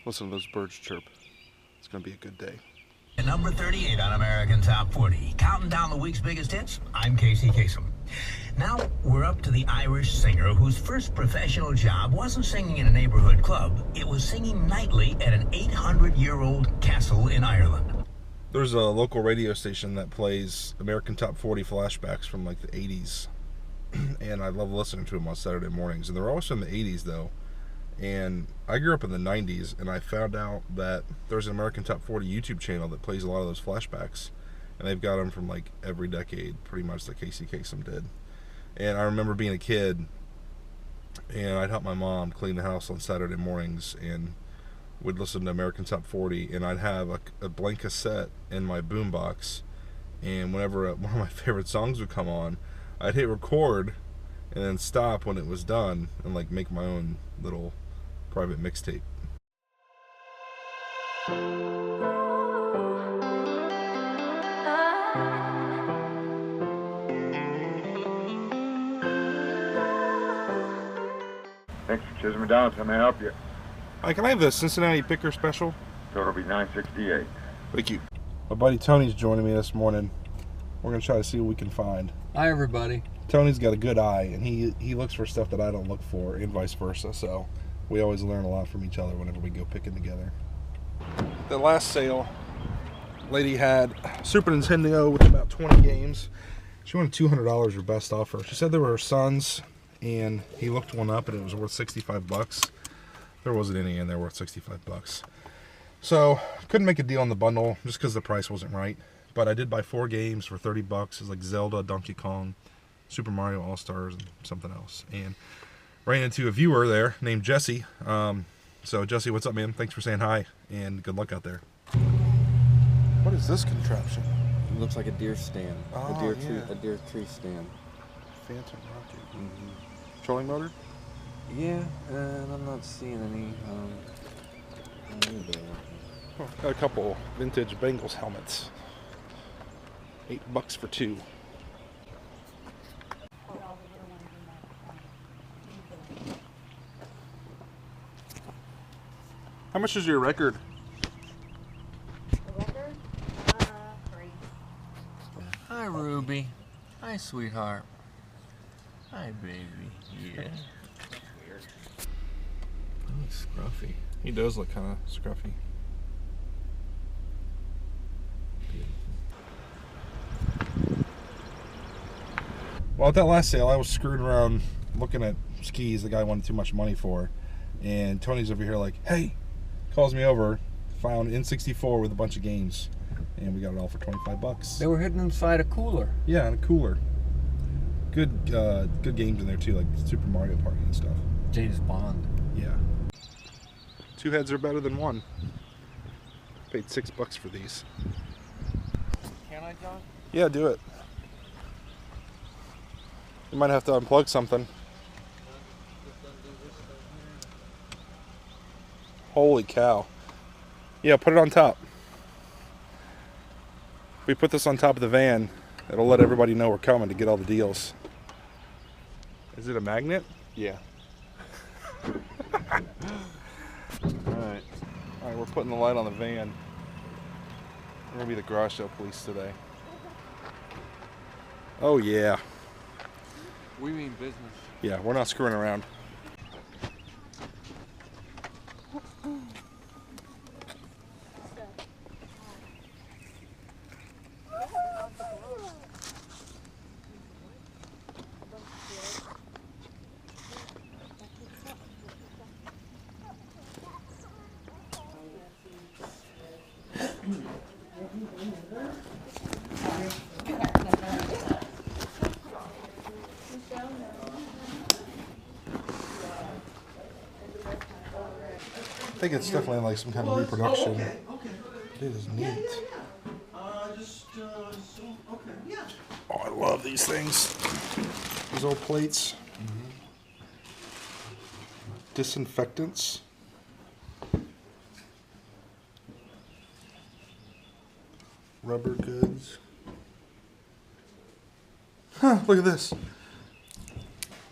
Listen to those birds chirp. It's going to be a good day. Number 38 on American Top 40. Counting down the week's biggest hits, I'm Casey Kasem. Now, we're up to the Irish singer whose first professional job wasn't singing in a neighborhood club. It was singing nightly at an 800-year-old castle in Ireland. There's a local radio station that plays American Top 40 flashbacks from like the 80s. And I love listening to them on Saturday mornings. And they're always from the 80s, though. And I grew up in the 90s, and I found out that there's an American Top 40 YouTube channel that plays a lot of those flashbacks. And they've got them from like every decade, pretty much, like Casey Kasem did. And I remember being a kid, and I'd help my mom clean the house on Saturday mornings, and would listen to American Top 40, and I'd have a blank cassette in my boombox, and whenever one of my favorite songs would come on, I'd hit record, and then stop when it was done, and like make my own little private mixtape. Thanks for choosing McDonald's. How may I help you? Hi, can I have the Cincinnati Picker Special? Total will be $9.68. Thank you. My buddy Tony's joining me this morning. We're going to try to see what we can find. Hi, everybody. Tony's got a good eye, and he looks for stuff that I don't look for, and vice versa, so we always learn a lot from each other whenever we go picking together. The last sale, lady had Super Nintendo with about 20 games. She wanted $200 her best offer. She said they were her son's, and he looked one up, and it was worth 65 bucks. There wasn't any in there worth 65 bucks. So, couldn't make a deal on the bundle just because the price wasn't right. But I did buy 4 games for 30 bucks. It's like Zelda, Donkey Kong, Super Mario All-Stars, and something else. And ran into a viewer there named Jesse. So, Jesse, what's up, man? Thanks for saying hi, and good luck out there. What is this contraption? It looks like a deer stand. Oh, a deer tree stand. Phantom rocket. Mm-hmm. Trolling motor? Yeah, and I'm not seeing any. Oh, got a couple vintage Bengals helmets. $8 for 2. How much is your record? The record? 3. Hi, Ruby. Hi, sweetheart. Hi, baby. Yeah. Weird. He looks scruffy. He does look kind of scruffy. Well, at that last sale, I was screwing around looking at skis the guy wanted too much money for. And Tony's over here like, hey, calls me over, found N64 with a bunch of games. And we got it all for 25 bucks. They were hidden inside a cooler. Yeah, and a cooler. Good games in there too, like Super Mario Party and stuff. James Bond. Yeah. 2 heads are better than 1. Paid $6 for these. Can I, John? Yeah, do it. You might have to unplug something. Holy cow. Yeah, put it on top. If we put this on top of the van, it'll let everybody know we're coming to get all the deals. Is it a magnet? Yeah. Alright, we're putting the light on the van. We're gonna be the garage sale police today. Oh yeah. We mean business. Yeah, we're not screwing around. I think it's definitely like some kind of reproduction. It is neat. Oh, I love these things. These old plates. Disinfectants. Rubber goods. Huh, look at this.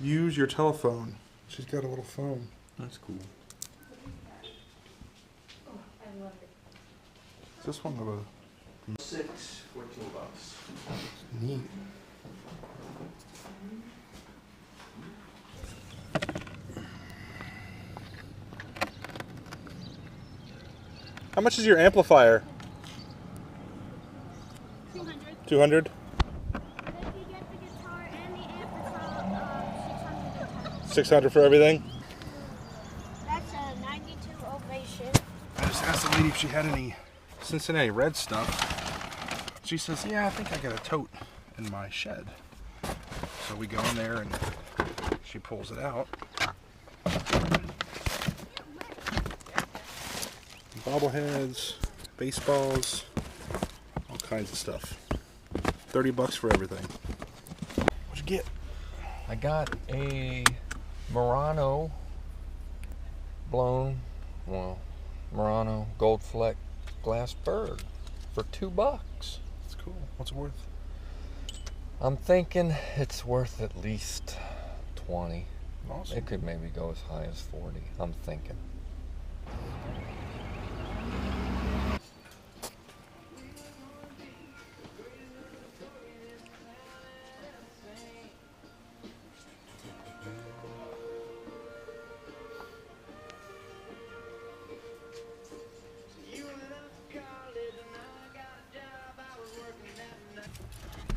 Use your telephone. She's got a little phone. That's cool. Is this one of a 14 bucks. neat? How much is your amplifier? 200. 200? But if you get the guitar and the amp, it's 610. 600 for everything? That's a 92 Ovation. I just asked the lady if she had any Cincinnati Red stuff. She says, yeah, I think I got a tote in my shed. So we go in there and she pulls it out. Bobbleheads, baseballs, all kinds of stuff. 30 bucks for everything. What'd you get? I got a Murano Murano gold fleck glass bird for $2. That's cool. What's it worth? I'm thinking it's worth at least 20. Awesome. It could maybe go as high as 40. I'm thinking.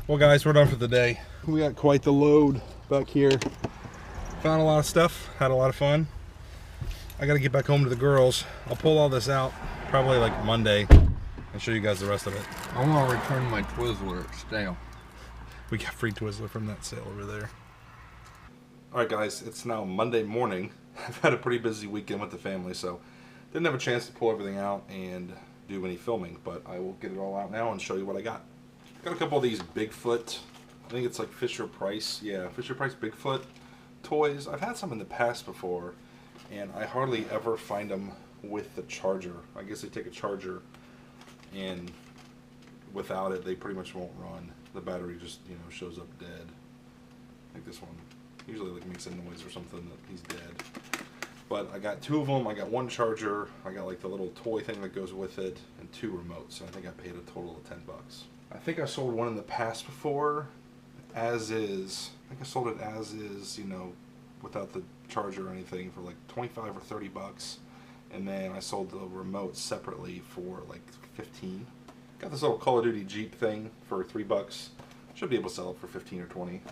Well guys, we're done for the day. We got quite the load back here. Found a lot of stuff, had a lot of fun. I gotta get back home to the girls. I'll pull all this out probably like Monday and show you guys the rest of it. I want to return my Twizzler. It's stale. We got free Twizzler from that sale over there. Alright guys, it's now Monday morning. I've had a pretty busy weekend with the family, so didn't have a chance to pull everything out and do any filming, but I will get it all out now and show you what I got. Got a couple of these Bigfoot, I think it's like Fisher Price, yeah, Fisher Price Bigfoot toys. I've had some in the past before, and I hardly ever find them with the charger. I guess they take a charger, and without it, they pretty much won't run. The battery just, you know, shows up dead. I think this one usually like makes a noise or something that he's dead. But I got 2 of them. I got 1 charger. I got like the little toy thing that goes with it, and 2 remotes. So I think I paid a total of 10 bucks. I think I sold one in the past before, as is. I think I sold it as is, you know, without the charger or anything, for like 25 or 30 bucks. And then I sold the remote separately for like 15. Got this little Call of Duty Jeep thing for 3 bucks. Should be able to sell it for 15 or 20.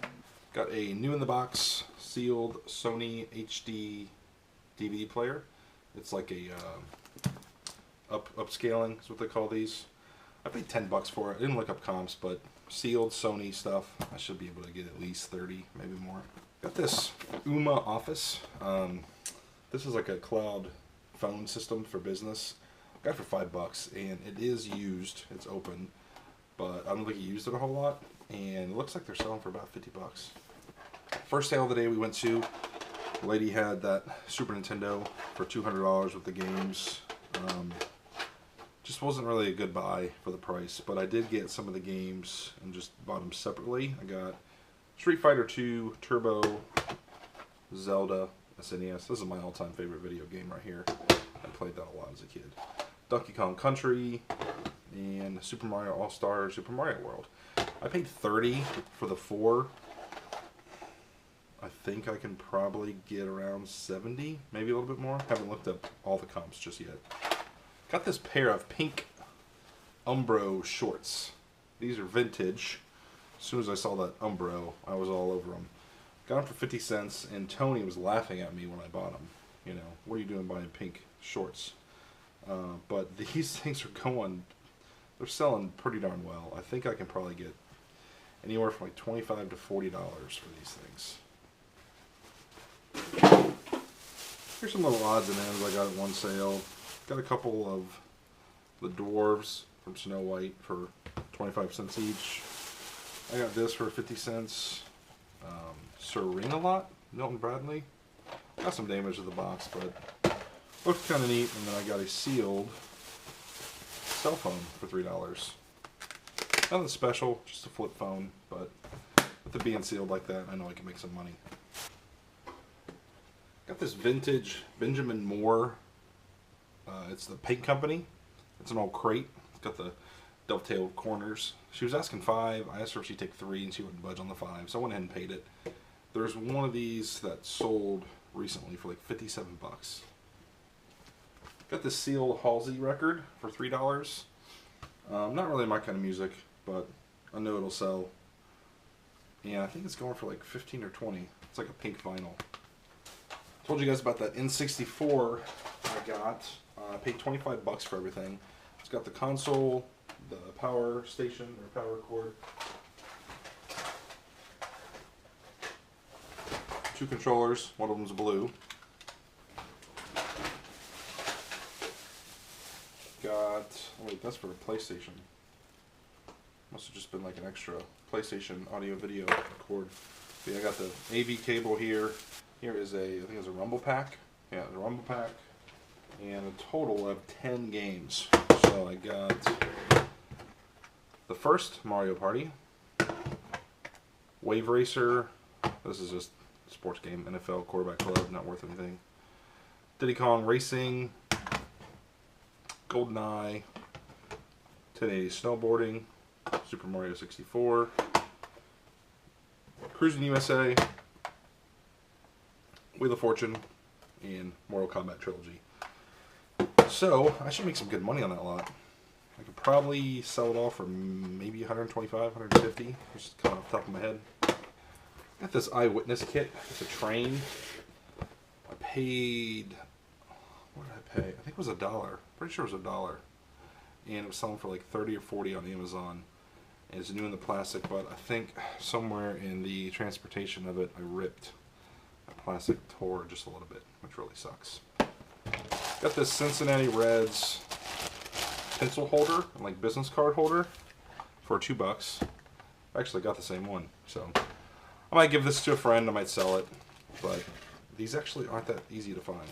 Got a new in the box, sealed Sony HD DVD player. It's like a upscaling is what they call these. I paid 10 bucks for it. I didn't look up comps, but sealed Sony stuff. I should be able to get at least 30, maybe more. Got this Uma Office. This is like a cloud phone system for business. Got it for 5 bucks, and it is used. It's open, but I don't think he used it a whole lot. And it looks like they're selling for about 50 bucks. First sale of the day we went to, the lady had that Super Nintendo for $200 with the games. Just wasn't really a good buy for the price, but I did get some of the games and just bought them separately. I got Street Fighter 2, Turbo, Zelda, SNES. This is my all-time favorite video game right here. I played that a lot as a kid. Donkey Kong Country, and Super Mario All-Star Super Mario World. I paid 30 for the 4. I think I can probably get around 70, maybe a little bit more. Haven't looked up all the comps just yet. Got this pair of pink Umbro shorts. These are vintage. As soon as I saw that Umbro, I was all over them. Got them for 50 cents, and Tony was laughing at me when I bought them. You know, what are you doing buying pink shorts? But these things are going, they're selling pretty darn well. I think I can probably get anywhere from like $25 to $40 for these things. Here's some little odds and ends I got at one sale. Got a couple of the dwarves from Snow White for 25 cents each. I got this for 50 cents. Sir Ring-A-Lot, Milton Bradley. Got some damage to the box, but looked kind of neat. And then I got a sealed cell phone for $3. Nothing special, just a flip phone, but with it being sealed like that, I know I can make some money. Got this vintage Benjamin Moore. It's the Paint Company. It's an old crate. It's got the dovetail corners. She was asking 5. I asked her if she'd take 3, and she wouldn't budge on the 5, so I went ahead and paid it. There's one of these that sold recently for like 57 bucks. Got this sealed Halsey record for $3. Not really my kind of music, but I know it'll sell. And I think it's going for like 15 or 20. It's like a pink vinyl. Told you guys about that N64 I got. I paid 25 bucks for everything. It's got the console, the power station or power cord, 2 controllers. One of them's blue. Got, oh wait, that's for a PlayStation. Must have just been like an extra PlayStation audio video cord. But yeah, I got the AV cable here. Here is a, I think it's a Rumble Pack. Yeah, the Rumble Pack. And a total of 10 games. So I got the first Mario Party, Wave Racer. This is just a sports game. NFL Quarterback Club, not worth anything. Diddy Kong Racing, GoldenEye, 1080 Snowboarding, Super Mario 64, Cruising USA, Wheel of Fortune, and Mortal Kombat Trilogy. So I should make some good money on that lot. I could probably sell it all for maybe 125, 150, just kind of off the top of my head. Got this Eyewitness kit. It's a train. I paid, what did I pay? I think it was $1. Pretty sure it was $1. And it was selling for like 30 or 40 on Amazon. And it's new in the plastic, but I think somewhere in the transportation of it, I ripped the plastic tore just a little bit, which really sucks. Got this Cincinnati Reds pencil holder, like business card holder, for $2. I actually got the same one, so I might give this to a friend. I might sell it, but these actually aren't that easy to find.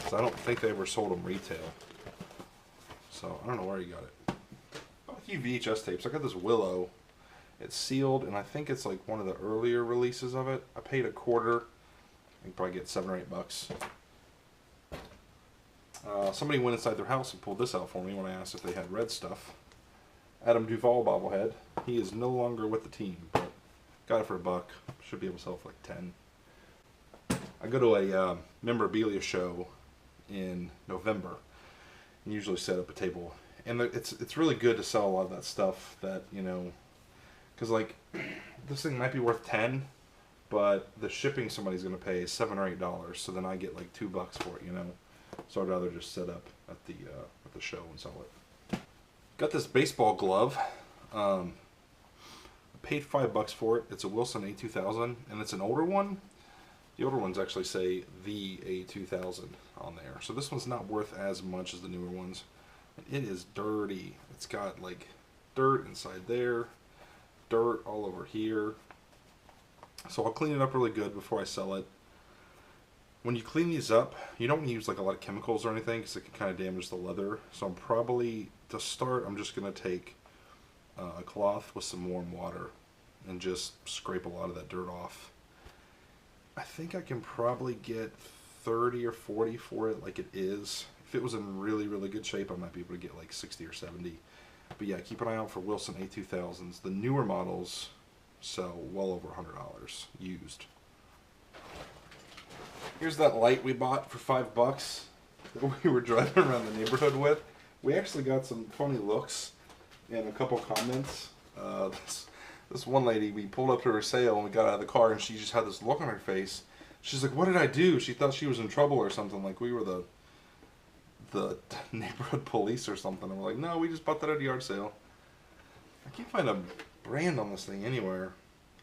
So I don't think they ever sold them retail. So I don't know where you got it. A few VHS tapes. I got this Willow. It's sealed, and I think it's like one of the earlier releases of it. I paid $0.25. I can probably get $7 or $8. Somebody went inside their house and pulled this out for me when I asked if they had red stuff. Adam Duvall bobblehead. He is no longer with the team, but got it for $1. Should be able to sell it for like 10. I go to a memorabilia show in November and usually set up a table. And it's really good to sell a lot of that stuff that, you know, because like this thing might be worth 10, but the shipping somebody's going to pay is $7 or $8. So then I get like $2 for it, you know. So I'd rather just set up at the show and sell it. Got this baseball glove. I paid $5 for it. It's a Wilson A2000, and it's an older one. The older ones actually say the A2000 on there. So this one's not worth as much as the newer ones. And it is dirty. It's got like dirt inside there, dirt all over here. So I'll clean it up really good before I sell it. When you clean these up, you don't use like a lot of chemicals or anything because it can kind of damage the leather. So I'm probably, to start, I'm just going to take a cloth with some warm water and just scrape a lot of that dirt off. I think I can probably get 30 or 40 for it like it is. If it was in really, really good shape, I might be able to get like 60 or 70. But yeah, keep an eye out for Wilson A2000s. The newer models sell well over $100 used. Here's that light we bought for $5 that we were driving around the neighborhood with. We actually got some funny looks and a couple comments. This one lady, we pulled up to her sale and we got out of the car and she just had this look on her face. She's like, "What did I do?" She thought she was in trouble or something, like we were the neighborhood police or something. And we're like, "No, we just bought that at a yard sale." I can't find a brand on this thing anywhere.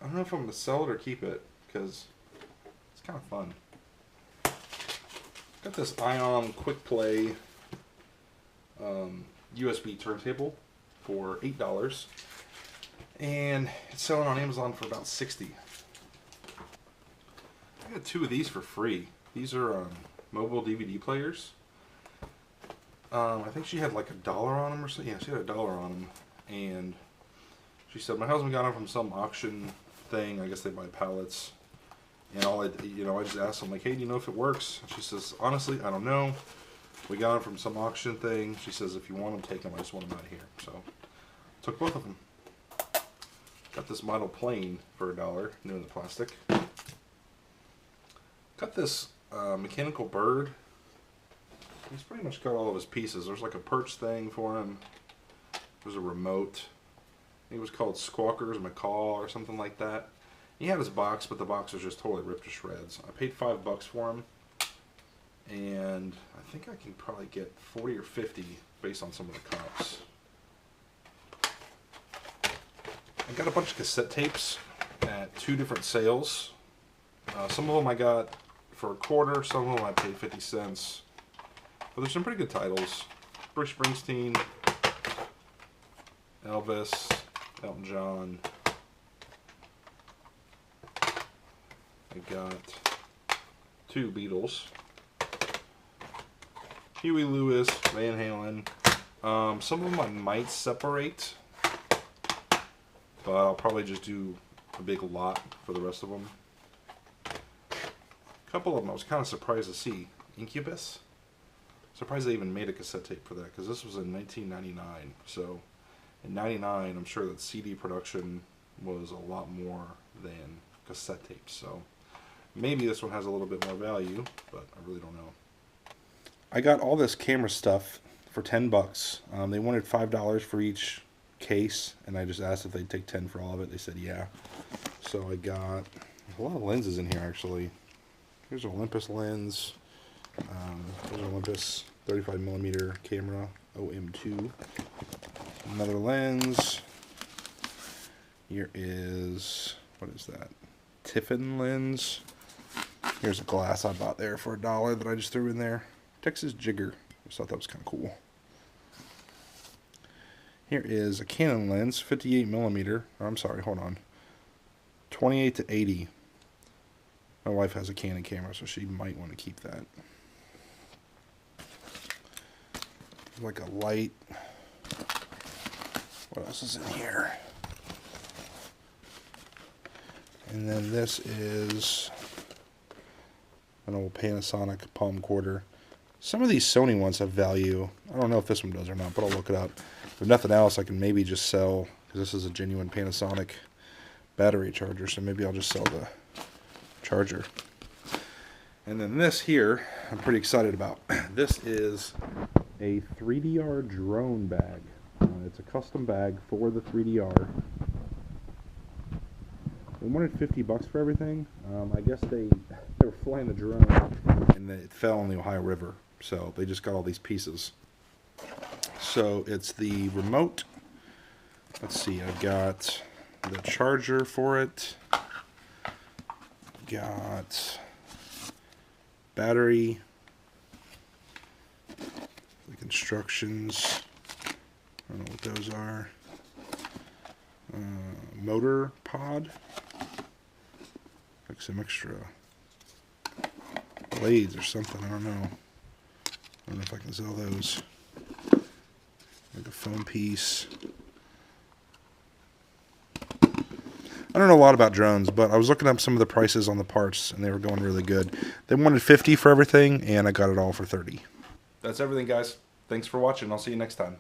I don't know if I'm going to sell it or keep it because it's kind of fun. Got this Ion Quick Play USB turntable for $8, and it's selling on Amazon for about $60. I got 2 of these for free. These are mobile DVD players. I think she had like $1 on them or something. Yeah, she had $1 on them, and she said my husband got them from some auction thing. I guess they buy pallets. And I just asked them, like, "Hey, do you know if it works?" And she says, "Honestly, I don't know. We got them from some auction thing. She says if you want them, take them. I just want them out of here. So took both of them. Got this model plane for $1, new in the plastic. Got this mechanical bird. He's pretty much got all of his pieces. There's like a perch thing for him. There's a remote. I think it was called Squawkers Macaw or something like that. He had his box, but the box was just totally ripped to shreds. I paid $5 for him, and I think I can probably get 40 or 50 based on some of the comps. I got a bunch of cassette tapes at 2 different sales. Some of them I got for $0.25, some of them I paid 50 cents. But there's some pretty good titles. Bruce Springsteen, Elvis, Elton John. I got 2 Beatles. Huey Lewis, Van Halen. Some of them I might separate, but I'll probably just do a big lot for the rest of them. A couple of them I was kind of surprised to see. Incubus. Surprised they even made a cassette tape for that, because this was in 1999. So in '99, I'm sure that CD production was a lot more than cassette tapes. So maybe this one has a little bit more value, but I really don't know. I got all this camera stuff for $10. They wanted $5 for each case, and I just asked if they'd take 10 for all of it. They said yeah. So I got a lot of lenses in here actually. Here's an Olympus lens. There's an Olympus 35mm camera OM2. Another lens. Here is, what is that? Tiffin lens. Here's a glass I bought there for $1 that I just threw in there. Texas Jigger. I just thought that was kind of cool. Here is a Canon lens, 58mm. I'm sorry, hold on. 28 to 80. My wife has a Canon camera, so she might want to keep that. Like a light. What else is in here? And then this is an old Panasonic palm quarter. Some of these Sony ones have value. I don't know if this one does or not, but I'll look it up. If nothing else, I can maybe just sell, because this is a genuine Panasonic battery charger, so maybe I'll just sell the charger. And then this here, I'm pretty excited about. This is a 3DR drone bag. It's a custom bag for the 3DR. They wanted $50 for everything. I guess they were flying the drone and it fell in the Ohio River. So they just got all these pieces. So it's the remote. Let's see, I've got the charger for it. Got battery. Like instructions. I don't know what those are. Motor pod. Like some extra blades or something. I don't know. I don't know if I can sell those. Like a foam piece. I don't know a lot about drones, but I was looking up some of the prices on the parts, and they were going really good. They wanted $50 for everything, and I got it all for $30. That's everything, guys. Thanks for watching. I'll see you next time.